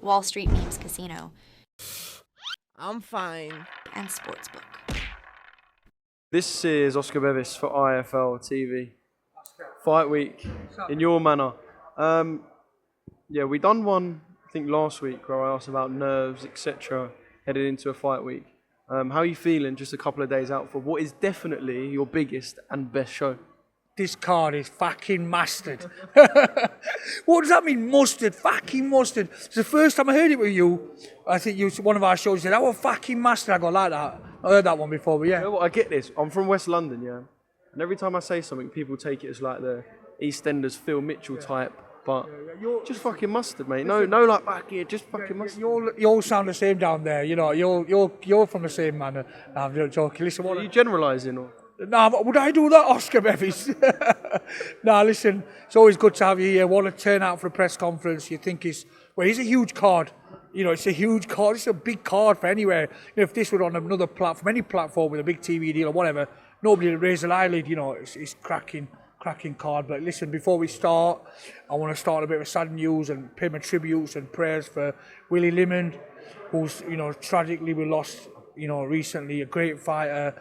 Wall Street Memes Casino, I'm fine. and Sportsbook. This is Oscar Bevis for IFLTV. Fight week in your manner. Yeah, we done one I think last week where I asked about nerves, etc. headed into a fight week. How are you feeling just a couple of days out for what is definitely your biggest and best show? This card is fucking mustard. What does that mean, mustard? Fucking mustard. It's the first time I heard it with you. I think you one of our shows said, "Oh, fucking mustard." I go like that. I heard that one before, but yeah. You know what, I get this. I'm from West London, yeah. And every time I say something, people take it as like the EastEnders Phil Mitchell type. But just fucking mustard, mate. No, like back here, just fucking mustard. You all sound the same down there. You know, you're from the same manner. No, I'm joking. Listen, Are you generalising or? No, would I do that, Oscar Bevis? No, listen, it's always good to have you here. What a turnout for a press conference. You think it's a huge card. You know, it's a huge card. It's a big card for anywhere. You know, if this were on another platform, any platform with a big TV deal or whatever, nobody would raise an eyelid. You know, it's cracking card. But listen, before we start, I want to start a bit of sad news and pay my tributes and prayers for Willie Limon, who's, you know, tragically we lost, you know, recently, a great fighter.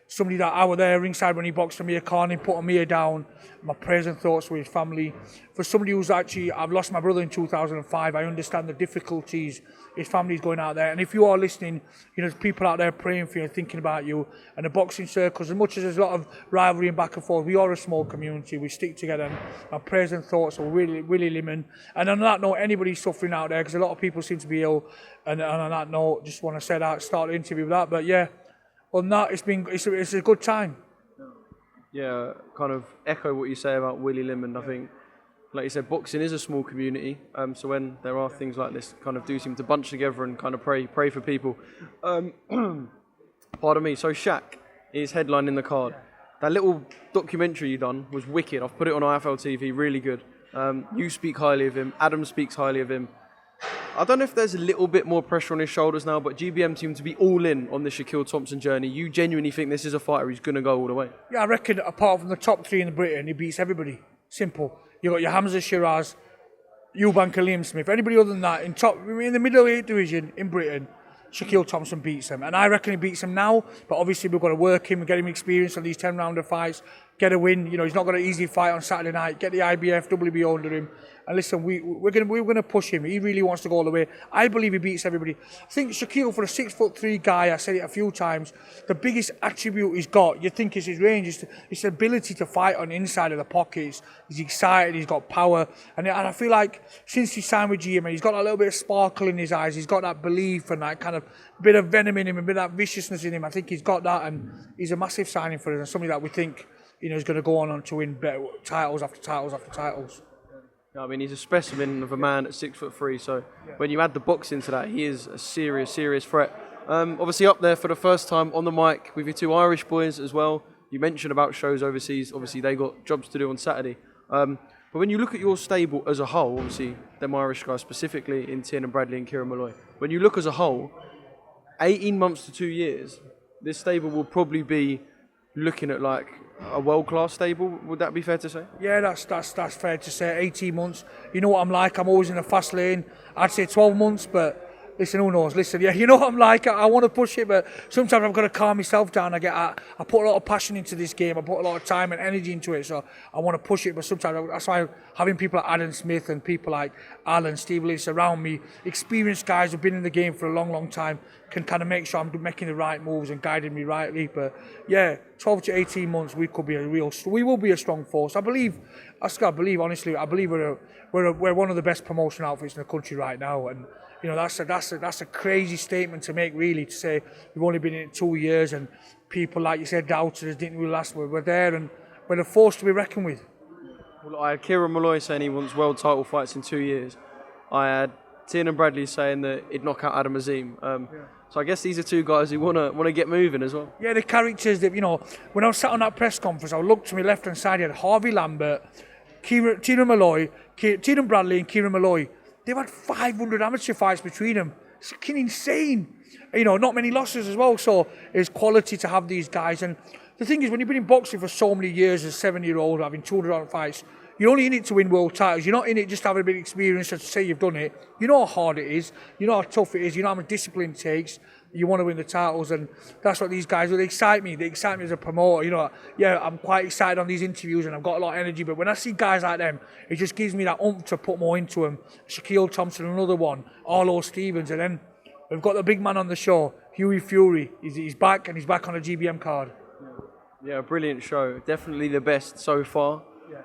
Somebody that I was there ringside when he boxed Amir Khan and put Amir down. My prayers and thoughts with his family. For somebody who's actually, I've lost my brother in 2005. I understand the difficulties his family's going out there. And if you are listening, you know, there's people out there praying for you, thinking about you. And the boxing circles, as much as there's a lot of rivalry and back and forth, we are a small community. We stick together. And my prayers and thoughts are Willie Limon. And on that note, anybody suffering out there, because a lot of people seem to be ill. And on that note, just want to say that, start the interview with that. But yeah. On that, it's a good time. Yeah, kind of echo what you say about Willie Limon. I think, like you said, boxing is a small community. So when there are things like this, kind of do seem to bunch together and kind of pray for people. Pardon me. So Shaq is headlining the card. That little documentary you done was wicked. I've put it on IFLTV. Really good. You speak highly of him. Adam speaks highly of him. I don't know if there's a little bit more pressure on his shoulders now, but GBM seem to be all in on the Shaquille Thompson journey. You genuinely think this is a fighter who's going to go all the way? Yeah, I reckon apart from the top three in Britain, he beats everybody. Simple. You got your Hamza Shiraz, Eubank and Liam Smith. Anybody other than that, in the middleweight division in Britain, Shaquille Thompson beats him. And I reckon he beats him now, but obviously we've got to work him and get him experience on these 10-rounder fights, get a win. You know, he's not got an easy fight on Saturday night. Get the IBF, WBO under him. And listen, we're going to push him. He really wants to go all the way. I believe he beats everybody. I think Shaquille, for a 6'3" guy, I said it a few times, the biggest attribute he's got, you think is his range, is his ability to fight on the inside of the pockets. He's excited, he's got power. And I feel like since he signed with GMA, he's got a little bit of sparkle in his eyes. He's got that belief and that kind of bit of venom in him, a bit of that viciousness in him. I think he's got that, and he's a massive signing for us, and somebody that we think, you know, is going to go on to win better titles after titles after titles. I mean, he's a specimen of a man at 6'3", so when you add the boxing to that, he is a serious threat. Obviously up there for the first time on the mic with your two Irish boys as well. You mentioned about shows overseas. Obviously, they got jobs to do on Saturday. But when you look at your stable as a whole, obviously, them Irish guys specifically in Tiernan Bradley and Kieran Malloy, when you look as a whole, 18 months to 2 years, this stable will probably be looking at like a world-class stable. Would that be fair to say? Yeah, that's fair to say. 18 months. You know what I'm like. I'm always in a fast lane. I'd say 12 months, but listen, who knows? Listen, yeah, you know what I'm like. I want to push it, but sometimes I've got to calm myself down. I put a lot of passion into this game. I put a lot of time and energy into it, so I want to push it. But sometimes that's why having people like Adam Smith and people like Alan, Steve Lewis around me, experienced guys who've been in the game for a long time, can kind of make sure I'm making the right moves and guiding me rightly. But yeah, 12 to 18 months, we will be a strong force. I believe honestly, we're one of the best promotion outfits in the country right now, and you know that's a crazy statement to make, really, to say we've only been in it 2 years and people like you said doubted us, didn't really last. We're there and we're a force to be reckoned with. Well, I had Kieran Malloy saying he wants world title fights in 2 years. I had Tiernan Bradley saying that he'd knock out Adam Azim. So I guess these are two guys who want to get moving as well. Yeah, the characters that, you know, when I was sat on that press conference, I looked to my left hand side, you had Harvey Lambert, Tiernan Bradley and Kieran Malloy. They've had 500 amateur fights between them. It's fucking insane. You know, not many losses as well, so it's quality to have these guys. And the thing is, when you've been in boxing for so many years as a 7-year-old, having 200 fights, You're only in it to win world titles. You're not in it just to have a bit of experience and to say you've done it. You know how hard it is. You know how tough it is. You know how much discipline it takes. You want to win the titles, and that's what these guys do. They excite me. They excite me as a promoter. You know, yeah, I'm quite excited on these interviews, and I've got a lot of energy. But when I see guys like them, it just gives me that oomph to put more into them. Shaquille Thompson, another one. Arlo Stevens, and then we've got the big man on the show, Huey Fury. He's back, and he's back on a GBM card. Yeah, brilliant show. Definitely the best so far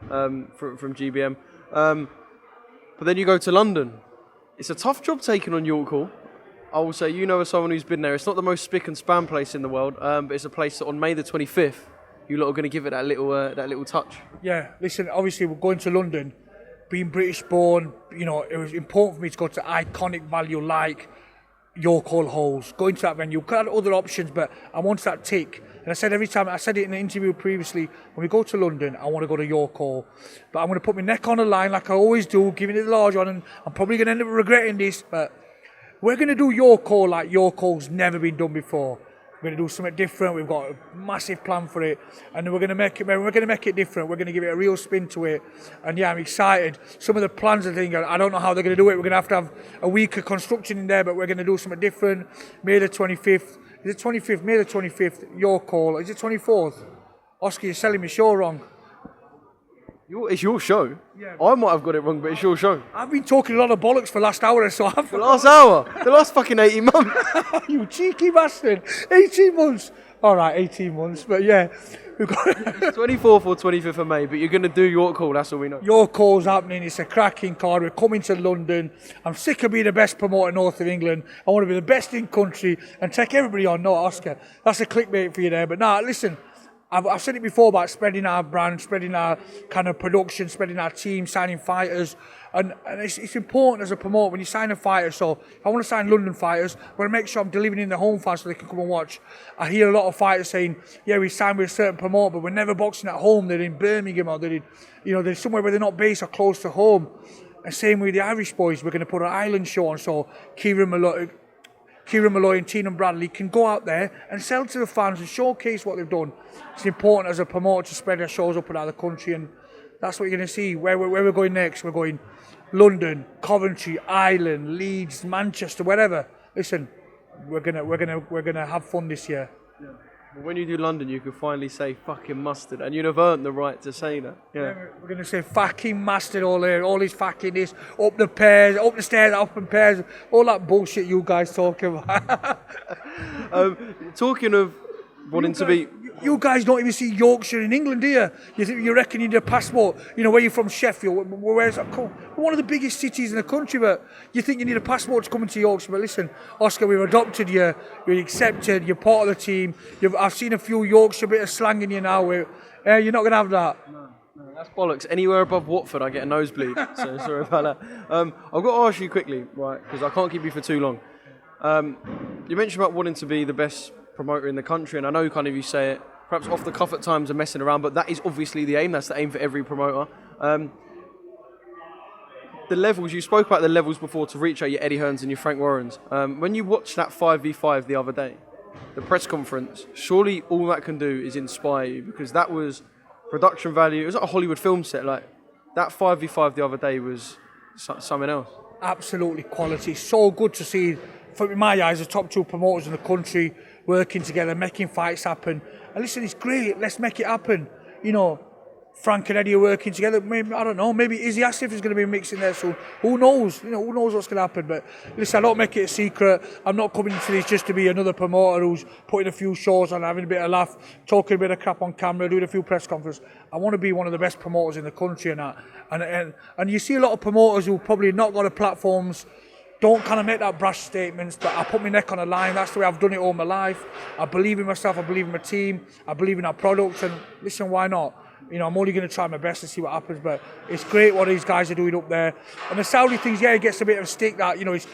from GBM. But then you go to London. It's a tough job taking on York Hall. I will say, you know, as someone who's been there, it's not the most spick and span place in the world, but it's a place that on May the 25th, you lot are going to give it that little touch. Yeah, listen, obviously we're going to London, being British born, you know, it was important for me to go to iconic value like York Hall Halls, going to that venue. Could have other options, but I wanted that tick. And I said every time, I said it in an interview previously, when we go to London, I want to go to York Hall. But I'm going to put my neck on the line like I always do, giving it the large one, and I'm probably going to end up regretting this, but we're going to do York Hall like York Hall's never been done before. We're going to do something different. We've got a massive plan for it, and we're going to make it different. We're going to give it a real spin to it, and yeah, I'm excited. Some of the plans I think, I don't know how they're going to do it. We're going to have a week of construction in there, but we're going to do something different. May the 25th. Is it 25th? May the 25th. York Hall. Is it 24th? Oscar, you're selling me show wrong. It's your show. Yeah. I might have got it wrong, but it's your show. I've been talking a lot of bollocks for the last hour or so. The last hour? The last fucking 18 months? You cheeky bastard. 18 months. All right, 18 months. But yeah, we've got 24th or 25th of May, but you're going to do York Hall, that's all we know. York Hall's happening. It's a cracking card. We're coming to London. I'm sick of being the best promoter north of England. I want to be the best in country and take everybody on. No, Oscar, that's a clickbait for you there. But nah, listen, I've said it before about spreading our brand, spreading our kind of production, spreading our team, signing fighters. And it's important as a promoter when you sign a fighter. So if I want to sign London fighters, I want to make sure I'm delivering in the home fans so they can come and watch. I hear a lot of fighters saying, yeah, we signed with a certain promoter, but we're never boxing at home. They're in Birmingham or they're somewhere where they're not based or close to home. And same with the Irish boys. We're going to put an island show on. So Kieran Malloy and Tina Bradley can go out there and sell to the fans and showcase what they've done. It's important as a promoter to spread our shows up around the country, and that's what you're going to see. Where we're going next, we're going London, Coventry, Ireland, Leeds, Manchester, wherever. Listen, we're gonna have fun this year. Yeah. Well, when you do London, you can finally say fucking mustard, and you'd have earned the right to say that. Yeah. We're gonna say fucking mustard all there, all this fucking this, up the stairs, up in pairs, all that bullshit you guys talking about. Talking of wanting to be. You guys don't even see Yorkshire in England, do you? You reckon you need a passport? You know, where you're from, Sheffield, where's that come? We're one of the biggest cities in the country, but you think you need a passport to come into Yorkshire. But listen, Oscar, we've adopted you, you're accepted, you're part of the team. I've seen a few Yorkshire bit of slang in you now. You're not going to have that. No, that's bollocks. Anywhere above Watford, I get a nosebleed. So sorry about that. I've got to ask you quickly, right, because I can't keep you for too long. You mentioned about wanting to be the best promoter in the country, and I know kind of you say it perhaps off the cuff at times and messing around, but that is obviously the aim. That's the aim for every promoter. The levels, you spoke about the levels before to reach out your Eddie Hearns and your Frank Warrens. When you watched that 5v5 the other day, the press conference, surely all that can do is inspire you, because that was production value. It was like a Hollywood film set. Like that 5v5 the other day was something else. Absolutely quality. So good to see, from my eyes, the top two promoters in the country working together, making fights happen. And listen, it's great. Let's make it happen. You know, Frank and Eddie are working together. Maybe, I don't know, maybe Izzy Asif is going to be mixing there soon. Who knows? You know, who knows what's going to happen? But listen, I don't make it a secret. I'm not coming into this just to be another promoter who's putting a few shows on, having a bit of laugh, talking a bit of crap on camera, doing a few press conferences. I want to be one of the best promoters in the country and that. And you see a lot of promoters who probably not got the platforms, don't kind of make that brash statements, but I put my neck on the line. That's the way I've done it all my life. I believe in myself, I believe in my team, I believe in our products, and listen, why not? You know, I'm only going to try my best to see what happens, but it's great what these guys are doing up there. And the Saudi things, yeah, it gets a bit of a stick that, you know, it's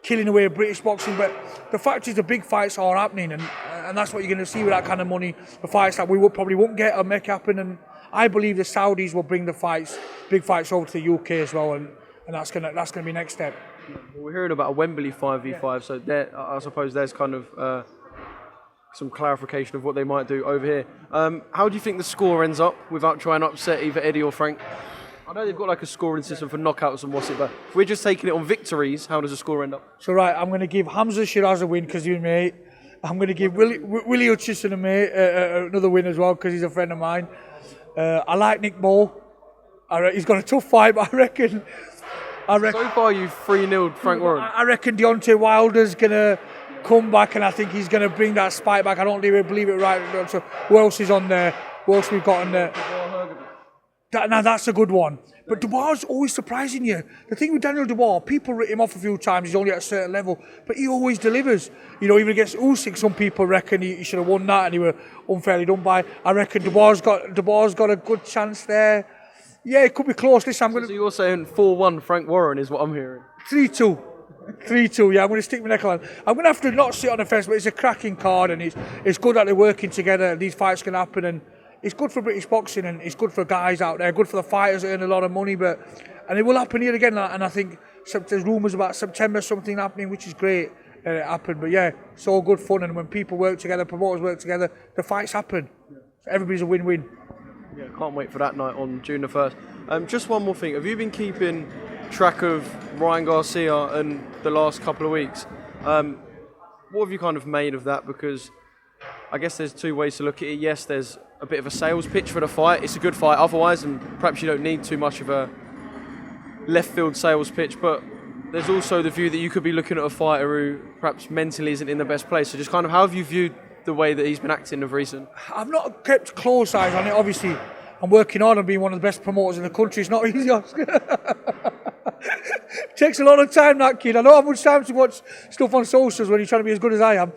killing away British boxing, but the fact is the big fights are happening, and that's what you're going to see with that kind of money. The fights that we probably won't get or make happen, and I believe the Saudis will bring the fights, big fights over to the UK as well, and that's going to be next step. Well, we're hearing about a Wembley 5v5, so there, I suppose there's kind of some clarification of what they might do over here. How do you think the score ends up without trying to upset either Eddie or Frank? I know they've got like a scoring system for knockouts and what's it, but if we're just taking it on victories, how does the score end up? So right, I'm going to give Hamza Shiraz a win because he's a mate. I'm going to give Willie Hutchison a mate, another win as well because he's a friend of mine. I like Nick Moore. He's got a tough fight, but I reckon. So far, you've 3-0'd Frank Warren. I reckon Deontay Wilder's going to come back, and I think he's going to bring that spike back. I don't believe it right. So who else is on there? Who else we've got on there? Now that's a good one. But Dubois always surprising you. The thing with Daniel Dubois, people write him off a few times. He's only at a certain level, but he always delivers. You know, even against Usyk, some people reckon he should have won that, and he were unfairly done by. I reckon Dubois got a good chance there. Yeah, it could be close. Listen, So you're saying 4-1 Frank Warren is what I'm hearing? 3-2. 3-2, yeah, I'm going to stick my neck on. I'm going to have to not sit on the fence, but it's a cracking card, and it's good that they're working together. These fights can happen, and it's good for British boxing, and it's good for guys out there, good for the fighters that earn a lot of money, and it will happen here again, and I think there's rumours about September something happening, which is great that it happened, but yeah, it's all good fun, and when people work together, promoters work together, the fights happen. Everybody's a win-win. Yeah, can't wait for that night on June the 1st. Just one more thing, have you been keeping track of Ryan Garcia and the last couple of weeks? What have you kind of made of that? Because I guess there's two ways to look at it. Yes, there's a bit of a sales pitch for the fight. It's a good fight otherwise, and perhaps you don't need too much of a left field sales pitch, but there's also the view that you could be looking at a fighter who perhaps mentally isn't in the best place. So just kind of how have you viewed the way that he's been acting of recent? I've not kept close eyes on it, obviously. I'm working hard on being one of the best promoters in the country. It's not easy, Oscar. It takes a lot of time, that kid. I don't have much time to watch stuff on socials when you're trying to be as good as I am.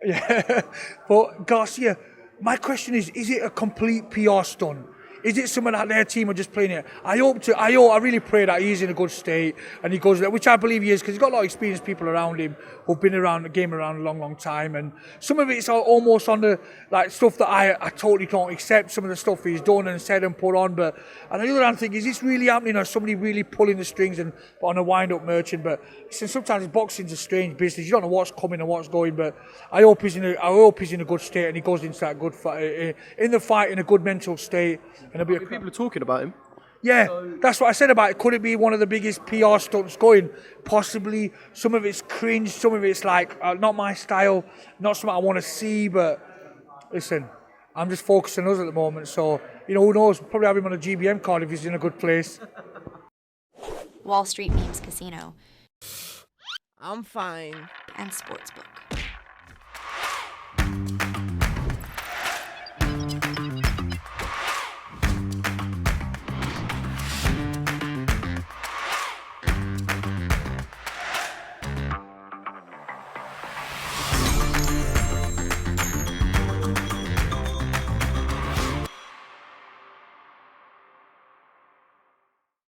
Yeah, but Garcia, my question is it a complete PR stunt? Is it someone that their team are just playing it? I really pray that he's in a good state and he goes there, which I believe he is, because he's got a lot of experienced people around him who've been around the game around a long, long time. And some of it's almost on the like stuff that I totally can't accept, some of the stuff he's done and said and put on. But on the other hand, I think, is this really happening, or somebody really pulling the strings and on a wind-up merchant? But sometimes boxing's a strange business. You don't know what's coming and what's going. But I hope he's in a good state and he goes into that good fight, in the fight in a good mental state. And people are talking about him. Yeah, that's what I said about it. Could it be one of the biggest PR stunts going? Possibly. Some of it's cringe, some of it's like, not my style, not something I want to see, but listen, I'm just focusing on us at the moment, so, you know, who knows, we'll probably have him on a GBM card if he's in a good place. Wall Street Memes Casino I'm fine. and Sportsbook.